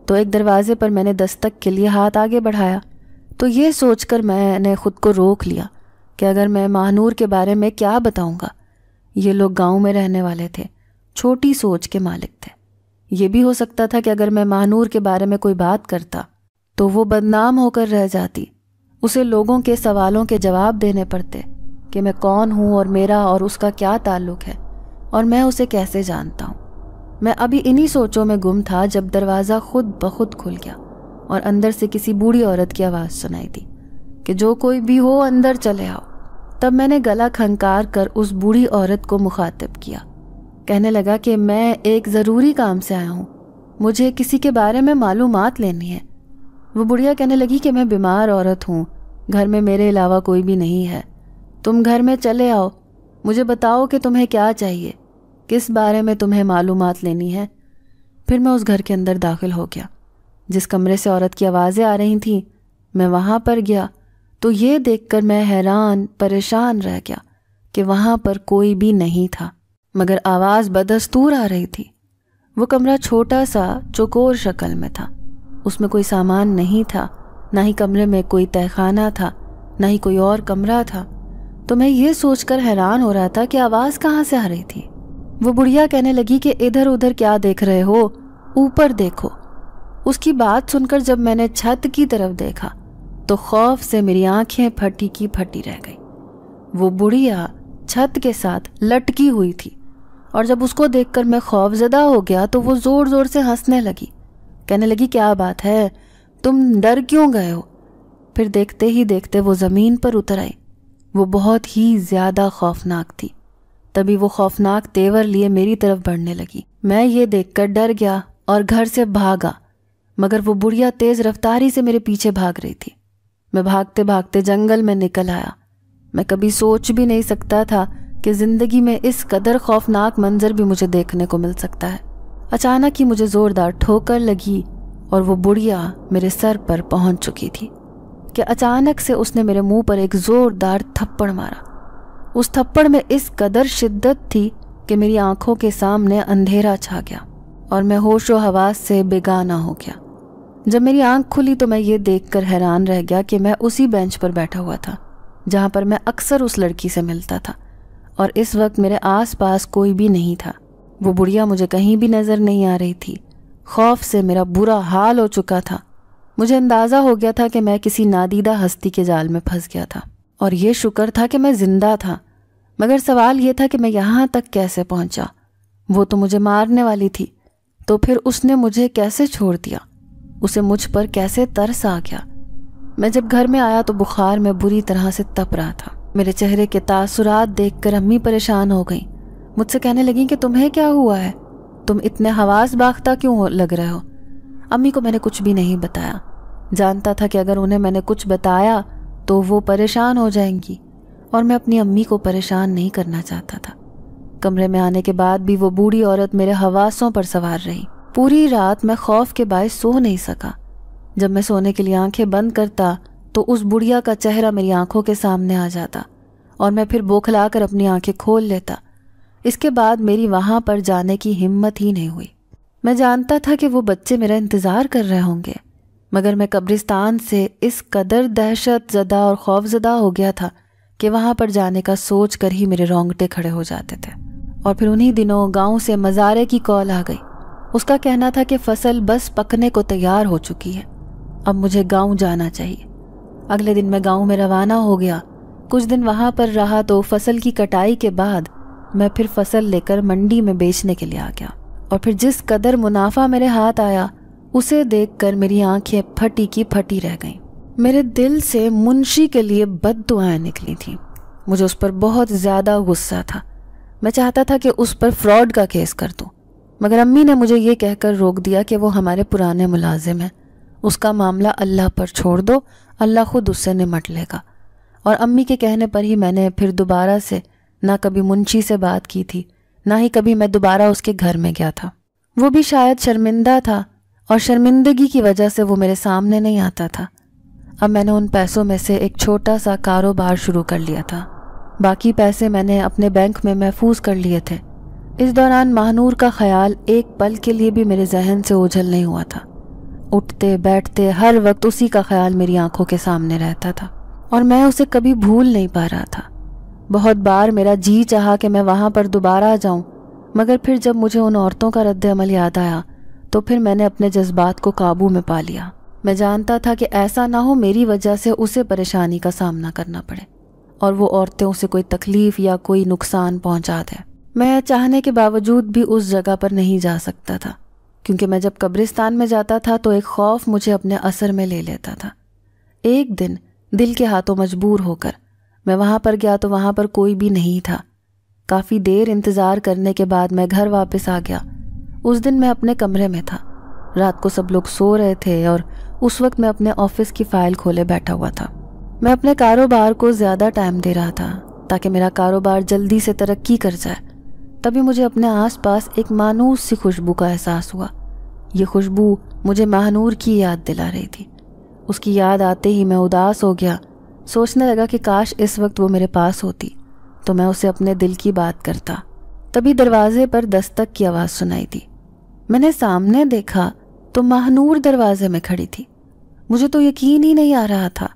S1: تو ایک دروازے پر میں نے دستک کے لیے ہاتھ آگے بڑھایا، تو یہ سوچ کر میں نے خود کو روک لیا کہ اگر میں ماہنور کے بارے میں کیا بتاؤں گا۔ یہ لوگ گاؤں میں رہنے والے تھے، چھوٹی سوچ کے مالک تھے۔ یہ بھی ہو سکتا تھا کہ اگر میں ماہنور کے بارے میں کوئی بات کرتا تو وہ بدنام ہو کر رہ جاتی، اسے لوگوں کے سوالوں کے جواب دینے پڑتے کہ میں کون ہوں اور میرا اور اس کا کیا تعلق ہے اور میں اسے کیسے جانتا ہوں۔ میں ابھی انہی سوچوں میں گم تھا جب دروازہ خود بخود کھل گیا اور اندر سے کسی بوڑھی عورت کی آواز سنائی دی کہ جو کوئی بھی ہو اندر چلے آؤ۔ تب میں نے گلا کھنکار کر اس بوڑھی عورت کو مخاطب کیا، کہنے لگا کہ میں ایک ضروری کام سے آیا ہوں، مجھے کسی کے بارے میں معلومات لینی ہے۔ وہ بڑھیا کہنے لگی کہ میں بیمار عورت ہوں، گھر میں میرے علاوہ کوئی بھی نہیں ہے، تم گھر میں چلے آؤ، مجھے بتاؤ کہ تمہیں کیا چاہیے، کس بارے میں تمہیں معلومات لینی ہے۔ پھر میں اس گھر کے اندر داخل ہو گیا، جس کمرے سے عورت کی آوازیں آ رہی تھیں۔ میں وہاں پر گیا تو یہ دیکھ کر میں حیران پریشان رہ گیا کہ وہاں پر کوئی بھی نہیں تھا، مگر آواز بدستور آ رہی تھی۔ وہ کمرہ چھوٹا سا چوکور شکل میں تھا، اس میں کوئی سامان نہیں تھا، نہ ہی کمرے میں کوئی تہخانہ تھا، نہ ہی کوئی اور کمرہ تھا۔ تو میں یہ سوچ کر حیران ہو رہا تھا کہ آواز کہاں سے آ رہی تھی۔ وہ بڑھیا کہنے لگی کہ ادھر ادھر کیا دیکھ رہے ہو، اوپر دیکھو۔ اس کی بات سن کر جب میں نے چھت کی طرف دیکھا تو خوف سے میری آنکھیں پھٹی کی پھٹی رہ گئی۔ وہ بڑھیا چھت کے ساتھ لٹکی ہوئی تھی، اور جب اس کو دیکھ کر میں خوف زدہ ہو گیا تو وہ زور زور سے ہنسنے لگی، کہنے لگی کیا بات ہے، تم ڈر کیوں گئے ہو؟ پھر دیکھتے ہی دیکھتے وہ زمین پر اتر آئی۔ وہ بہت ہی زیادہ خوفناک تھی۔ تبھی وہ خوفناک تیور لیے میری طرف بڑھنے لگی۔ میں یہ دیکھ کر ڈر گیا اور گھر سے بھاگا، مگر وہ بڑھیا تیز رفتاری سے میرے پیچھے بھاگ رہی تھی۔ میں بھاگتے بھاگتے جنگل میں نکل آیا۔ میں کبھی سوچ بھی نہیں سکتا تھا کہ زندگی میں اس قدر خوفناک منظر بھی مجھے دیکھنے کو مل سکتا ہے۔ اچانک ہی مجھے زوردار ٹھوکر لگی اور وہ بڑھیا میرے سر پر پہنچ چکی تھی کہ اچانک سے اس نے میرے منہ پر ایک زوردار تھپڑ مارا۔ اس تھپڑ میں اس قدر شدت تھی کہ میری آنکھوں کے سامنے اندھیرا چھا گیا اور میں ہوش و حواس سے بیگانہ ہو گیا۔ جب میری آنکھ کھلی تو میں یہ دیکھ کر حیران رہ گیا کہ میں اسی بینچ پر بیٹھا ہوا تھا جہاں پر میں اکثر اس لڑکی سے ملتا تھا، اور اس وقت میرے آس پاس کوئی بھی نہیں تھا۔ وہ بڑھیا مجھے کہیں بھی نظر نہیں آ رہی تھی۔ خوف سے میرا برا حال ہو چکا تھا۔ مجھے اندازہ ہو گیا تھا کہ میں کسی نادیدہ ہستی کے جال میں پھنس گیا تھا، اور یہ شکر تھا کہ میں زندہ تھا، مگر سوال یہ تھا کہ میں یہاں تک کیسے پہنچا۔ وہ تو مجھے مارنے والی تھی، تو پھر اس نے مجھے کیسے چھوڑ دیا؟ اسے مجھ پر کیسے ترس آ گیا؟ میں جب گھر میں آیا تو بخار میں بری طرح سے تپ رہا تھا۔ میرے چہرے کے تاثرات دیکھ کر امی پریشان ہو گئیں۔ مجھ سے کہنے لگیں کہ تمہیں کیا ہوا ہے؟ تم اتنے حواس باختہ کیوں لگ رہے ہو؟ امی کو میں نے کچھ بھی نہیں بتایا۔ جانتا تھا کہ اگر انہیں میں نے کچھ بتایا تو وہ پریشان ہو جائیں گی، اور میں اپنی امی کو پریشان نہیں کرنا چاہتا تھا۔ کمرے میں آنے کے بعد بھی وہ بوڑھی عورت میرے حواسوں پر سوار رہی۔ پوری رات میں خوف کے باعث سو نہیں سکا۔ جب میں سونے کے لیے آنکھیں بند کرتا تو اس بڑھیا کا چہرہ میری آنکھوں کے سامنے آ جاتا، اور میں پھر بوکھلا کر اپنی آنکھیں کھول لیتا۔ اس کے بعد میری وہاں پر جانے کی ہمت ہی نہیں ہوئی۔ میں جانتا تھا کہ وہ بچے میرا انتظار کر رہے ہوں گے، مگر میں قبرستان سے اس قدر دہشت زدہ اور خوف زدہ ہو گیا تھا کہ وہاں پر جانے کا سوچ کر ہی میرے رونگٹے کھڑے ہو جاتے تھے۔ اور پھر انہی دنوں گاؤں سے مزارے کی کال آ گئی۔ اس کا کہنا تھا کہ فصل بس پکنے کو تیار ہو چکی ہے، اب مجھے گاؤں جانا چاہیے۔ اگلے دن میں گاؤں میں روانہ ہو گیا۔ کچھ دن وہاں پر رہا تو فصل کی کٹائی کے بعد میں پھر فصل لے کر منڈی میں بیچنے کے لیے آ گیا، اور پھر جس قدر منافع میرے ہاتھ آیا اسے دیکھ کر میری آنکھیں پھٹی کی پھٹی رہ گئیں۔ میرے دل سے منشی کے لیے بد دعائیں نکلی تھیں۔ مجھے اس پر بہت زیادہ غصہ تھا۔ میں چاہتا تھا کہ اس پر فراڈ کا کیس کر دوں، مگر امی نے مجھے یہ کہہ کر روک دیا کہ وہ ہمارے پرانے ملازم ہیں، اس کا معاملہ اللہ پر چھوڑ دو، اللہ خود اس سے نمٹ لے گا۔ اور امی کے کہنے پر ہی میں نے پھر دوبارہ سے نہ کبھی منشی سے بات کی تھی، نہ ہی کبھی میں دوبارہ اس کے گھر میں گیا تھا۔ وہ بھی شاید شرمندہ تھا، اور شرمندگی کی وجہ سے وہ میرے سامنے نہیں آتا تھا۔ اب میں نے ان پیسوں میں سے ایک چھوٹا سا کاروبار شروع کر لیا تھا۔ باقی پیسے میں نے اپنے بینک میں محفوظ کر لیے تھے۔ اس دوران ماہنور کا خیال ایک پل کے لیے بھی میرے ذہن سے اوجھل نہیں ہوا تھا۔ اٹھتے بیٹھتے ہر وقت اسی کا خیال میری آنکھوں کے سامنے رہتا تھا، اور میں اسے کبھی بھول نہیں پا رہا تھا۔ بہت بار میرا جی چاہا کہ میں وہاں پر دوبارہ جاؤں، مگر پھر جب مجھے ان عورتوں کا رد عمل یاد آیا تو پھر میں نے اپنے جذبات کو قابو میں پا لیا۔ میں جانتا تھا کہ ایسا نہ ہو میری وجہ سے اسے پریشانی کا سامنا کرنا پڑے، اور وہ عورتیں اسے کوئی تکلیف یا کوئی نقصان پہنچا دیں۔ میں چاہنے کے باوجود بھی اس جگہ پر نہیں جا سکتا تھا، کیونکہ میں جب قبرستان میں جاتا تھا تو ایک خوف مجھے اپنے اثر میں لے لیتا تھا۔ ایک دن دل کے ہاتھوں مجبور ہو کر میں وہاں پر گیا تو وہاں پر کوئی بھی نہیں تھا۔ کافی دیر انتظار کرنے کے بعد میں گھر واپس آ گیا۔ اس دن میں اپنے کمرے میں تھا۔ رات کو سب لوگ سو رہے تھے، اور اس وقت میں اپنے آفس کی فائل کھولے بیٹھا ہوا تھا۔ میں اپنے کاروبار کو زیادہ ٹائم دے رہا تھا تاکہ میرا کاروبار جلدی سے ترقی کر جائے۔ تبھی مجھے اپنے آس پاس ایک مانوس سی خوشبو کا احساس ہوا۔ یہ خوشبو مجھے ماہنور کی یاد دلا رہی تھی۔ اس کی یاد آتے ہی میں اداس ہو گیا۔ سوچنے لگا کہ کاش اس وقت وہ میرے پاس ہوتی تو میں اسے اپنے دل کی بات کرتا۔ تبھی دروازے پر دستک کی آواز سنائی دی۔ میں نے سامنے دیکھا تو ماہنور دروازے میں کھڑی تھی۔ مجھے تو یقین ہی نہیں آ رہا تھا۔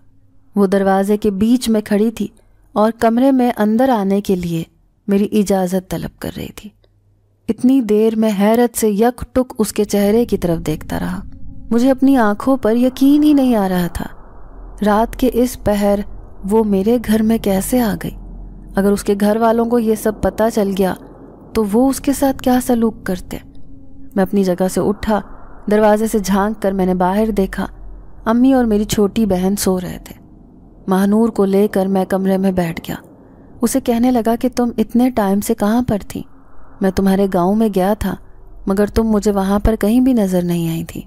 S1: وہ دروازے کے بیچ میں کھڑی تھی اور کمرے میں اندر آنے کے لیے میری اجازت طلب کر رہی تھی۔ اتنی دیر میں حیرت سے یک ٹک اس کے چہرے کی طرف دیکھتا رہا۔ مجھے اپنی آنکھوں پر یقین ہی نہیں آ رہا تھا۔ رات کے اس پہر وہ میرے گھر میں کیسے آ گئی؟ اگر اس کے گھر والوں کو یہ سب پتہ چل گیا تو وہ اس کے ساتھ کیا سلوک کرتے؟ میں اپنی جگہ سے اٹھا، دروازے سے جھانک کر میں نے باہر دیکھا۔ امی اور میری چھوٹی بہن سو رہے تھے۔ ماہنور کو لے کر میں کمرے میں بیٹھ گیا۔ اسے کہنے لگا کہ تم اتنے ٹائم سے کہاں پر تھی؟ میں تمہارے گاؤں میں گیا تھا، مگر تم مجھے وہاں پر کہیں بھی نظر نہیں آئی تھی۔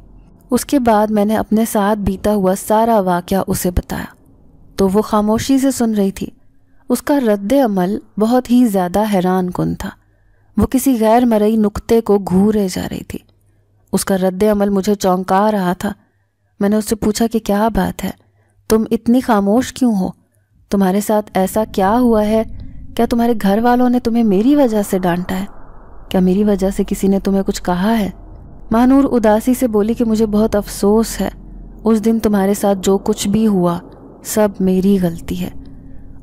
S1: اس کے بعد میں نے اپنے ساتھ بیتا ہوا سارا واقعہ اسے بتایا تو وہ خاموشی سے سن رہی تھی۔ اس کا رد عمل بہت ہی زیادہ حیران کن تھا۔ وہ کسی غیر مرئی نقطے کو گھورے جا رہی تھی۔ اس کا رد عمل مجھے چونکا رہا تھا۔ میں نے اس سے پوچھا کہ کیا بات ہے، تم اتنی خاموش کیوں ہو؟ تمہارے ساتھ ایسا کیا ہوا ہے؟ کیا تمہارے گھر والوں نے تمہیں میری وجہ سے ڈانٹا ہے؟ کیا میری وجہ سے کسی نے تمہیں کچھ کہا ہے؟ ماہ اداسی سے بولی کہ مجھے بہت افسوس ہے، اس دن تمہارے ساتھ جو کچھ بھی ہوا سب میری غلطی ہے۔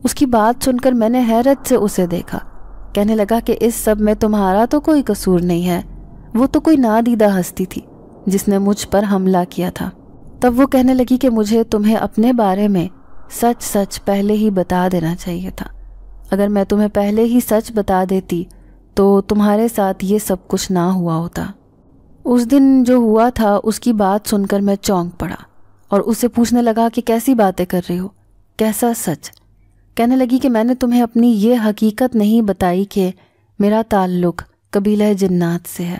S1: اس کی بات سن کر میں نے حیرت سے اسے دیکھا۔ کہنے لگا کہ اس سب میں تمہارا تو کوئی قصور نہیں ہے، وہ تو کوئی نادیدہ ہستی تھی جس نے مجھ پر حملہ کیا تھا۔ تب وہ کہنے لگی کہ مجھے تمہیں اپنے بارے میں سچ سچ پہلے ہی بتا دینا چاہیے تھا۔ اگر میں تمہیں پہلے ہی سچ بتا دیتی تو تمہارے ساتھ یہ سب کچھ نہ ہوا ہوتا۔ اس دن جو ہوا تھا اس کی بات سن کر میں چونک پڑا اور اسے پوچھنے لگا کہ کیسی باتیں کر رہی ہو، کیسا سچ؟ کہنے لگی کہ میں نے تمہیں اپنی یہ حقیقت نہیں بتائی کہ میرا تعلق قبیلہ جنات سے ہے۔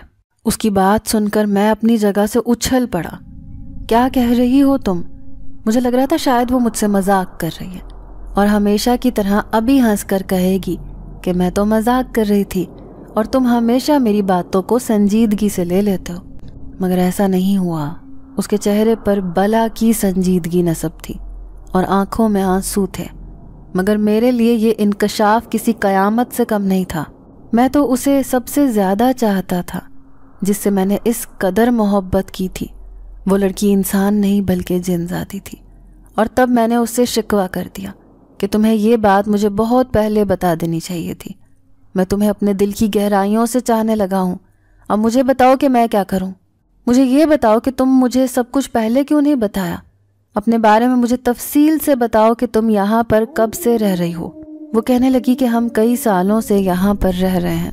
S1: اس کی بات سن کر میں اپنی جگہ سے اچھل پڑا۔ کیا کہہ رہی ہو تم؟ مجھے لگ رہا تھا شاید وہ مجھ سے مذاق کر رہی ہے اور ہمیشہ کی طرح ابھی ہنس کر کہے گی کہ میں تو مذاق کر رہی تھی اور تم ہمیشہ میری باتوں کو سنجیدگی سے لے لیتے ہو۔ مگر ایسا نہیں ہوا۔ اس کے چہرے پر بلا کی سنجیدگی نصب تھی اور آنکھوں میں آنسو تھے، مگر میرے لیے یہ انکشاف کسی قیامت سے کم نہیں تھا۔ میں تو اسے سب سے زیادہ چاہتا تھا جس سے میں نے اس قدر محبت کی تھی۔ وہ لڑکی انسان نہیں بلکہ جن ذاتی تھی، اور تب میں نے اس سے شکوہ کر دیا کہ تمہیں یہ بات مجھے بہت پہلے بتا دینی چاہیے تھی۔ میں تمہیں اپنے دل کی گہرائیوں سے چاہنے لگا ہوں، اب مجھے بتاؤ کہ میں کیا کروں؟ مجھے یہ بتاؤ کہ تم مجھے سب کچھ پہلے کیوں نہیں بتایا؟ اپنے بارے میں مجھے تفصیل سے بتاؤ کہ تم یہاں پر کب سے رہ رہی ہو۔ وہ کہنے لگی کہ ہم کئی سالوں سے یہاں پر رہ رہے ہیں۔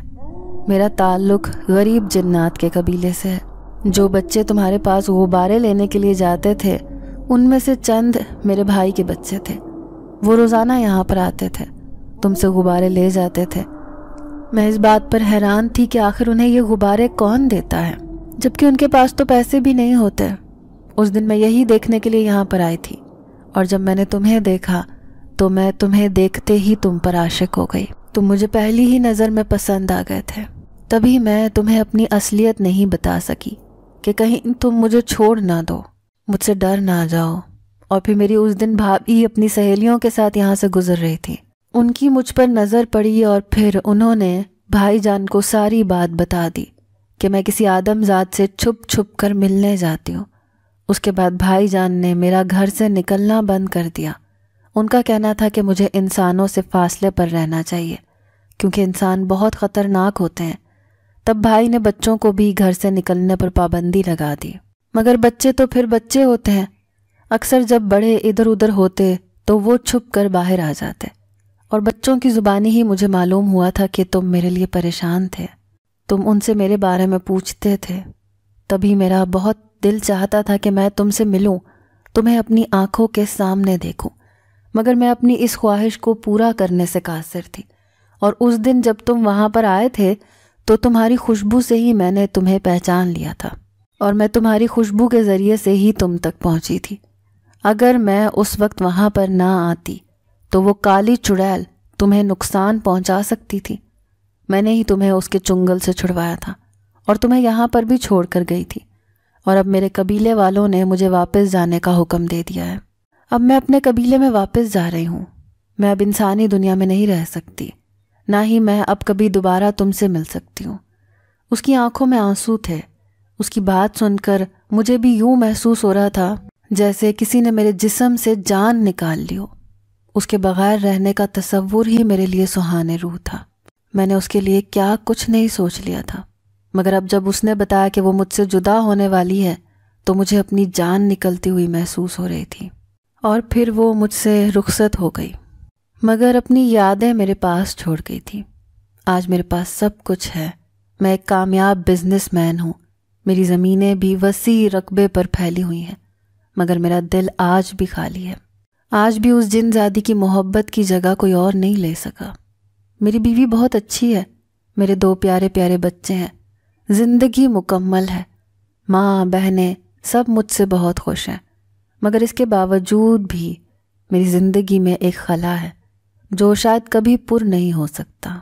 S1: میرا تعلق غریب جنات کے قبیلے سے ہے۔ جو بچے تمہارے پاس غبارے لینے کے لیے جاتے تھے ان میں سے چند میرے بھائی کے بچے تھے۔ وہ روزانہ یہاں پر آتے تھے، تم سے غبارے لے جاتے تھے۔ میں اس بات پر حیران تھی کہ آخر انہیں یہ غبارے کون دیتا ہے، جبکہ ان کے پاس تو پیسے بھی نہیں ہوتے۔ اس دن میں یہی دیکھنے کے لیے یہاں پر آئی تھی، اور جب میں نے تمہیں دیکھا تو میں تمہیں دیکھتے ہی تم پر عاشق ہو گئی۔ تم مجھے پہلی ہی نظر میں پسند آ گئے تھے۔ تبھی میں تمہیں اپنی اصلیت نہیں بتا سکی کہ کہیں تم مجھے چھوڑ نہ دو، مجھ سے ڈر نہ جاؤ۔ اور پھر میری اس دن بھابھی اپنی سہیلیوں کے ساتھ یہاں سے گزر رہی تھی، ان کی مجھ پر نظر پڑی اور پھر انہوں نے بھائی جان کو ساری بات بتا دی کہ میں کسی آدم ذات سے چھپ چھپ کر ملنے جاتی ہوں۔ اس کے بعد بھائی جان نے میرا گھر سے نکلنا بند کر دیا۔ ان کا کہنا تھا کہ مجھے انسانوں سے فاصلے پر رہنا چاہیے کیونکہ انسان بہت خطرناک ہوتے ہیں۔ تب بھائی نے بچوں کو بھی گھر سے نکلنے پر پابندی لگا دی، مگر بچے تو پھر بچے ہوتے ہیں۔ اکثر جب بڑے ادھر ادھر ہوتے تو وہ چھپ کر باہر آ جاتے، اور بچوں کی زبانی ہی مجھے معلوم ہوا تھا کہ تم میرے لیے پریشان تھے۔ تم ان سے میرے بارے میں پوچھتے تھے، تبھی میرا بہت دل چاہتا تھا کہ میں تم سے ملوں، تمہیں اپنی آنکھوں کے سامنے دیکھوں، مگر میں اپنی اس خواہش کو پورا کرنے سے قاصر تھی۔ اور اس دن جب تم وہاں پر آئے تھے تو تمہاری خوشبو سے ہی میں نے تمہیں پہچان لیا تھا، اور میں تمہاری خوشبو کے ذریعے سے ہی تم تک پہنچی تھی۔ اگر میں اس وقت وہاں پر نہ آتی تو وہ کالی چڑیل تمہیں نقصان پہنچا سکتی تھی۔ میں نے ہی تمہیں اس کے چنگل سے چھڑوایا تھا اور تمہیں یہاں پر بھی چھوڑ کر گئی تھی، اور اب میرے قبیلے والوں نے مجھے واپس جانے کا حکم دے دیا ہے۔ اب میں اپنے قبیلے میں واپس جا رہی ہوں۔ میں اب انسانی دنیا میں نہیں رہ سکتی، نہ ہی میں اب کبھی دوبارہ تم سے مل سکتی ہوں۔ اس کی آنکھوں میں آنسو تھے۔ اس کی بات سن کر مجھے بھی یوں محسوس ہو رہا تھا جیسے کسی نے میرے جسم سے جان نکال لی ہو۔ اس کے بغیر رہنے کا تصور ہی میرے لیے سہانے روح تھا۔ میں نے اس کے لیے کیا کچھ نہیں سوچ لیا تھا، مگر اب جب اس نے بتایا کہ وہ مجھ سے جدا ہونے والی ہے تو مجھے اپنی جان نکلتی ہوئی محسوس ہو رہی تھی، اور پھر وہ مجھ سے رخصت ہو گئی، مگر اپنی یادیں میرے پاس چھوڑ گئی تھی۔ آج میرے پاس سب کچھ ہے۔ میں ایک کامیاب بزنس مین ہوں، میری زمینیں بھی وسیع رقبے پر پھیلی ہوئی ہیں، مگر میرا دل آج بھی خالی ہے۔ آج بھی اس جن زادی کی محبت کی جگہ کوئی اور نہیں لے سکا۔ میری بیوی بہت اچھی ہے، میرے 2 پیارے پیارے بچے ہیں، زندگی مکمل ہے، ماں بہنیں سب مجھ سے بہت خوش ہیں، مگر اس کے باوجود بھی میری زندگی میں ایک خلا ہے جو شاید کبھی پر نہیں ہو سکتا۔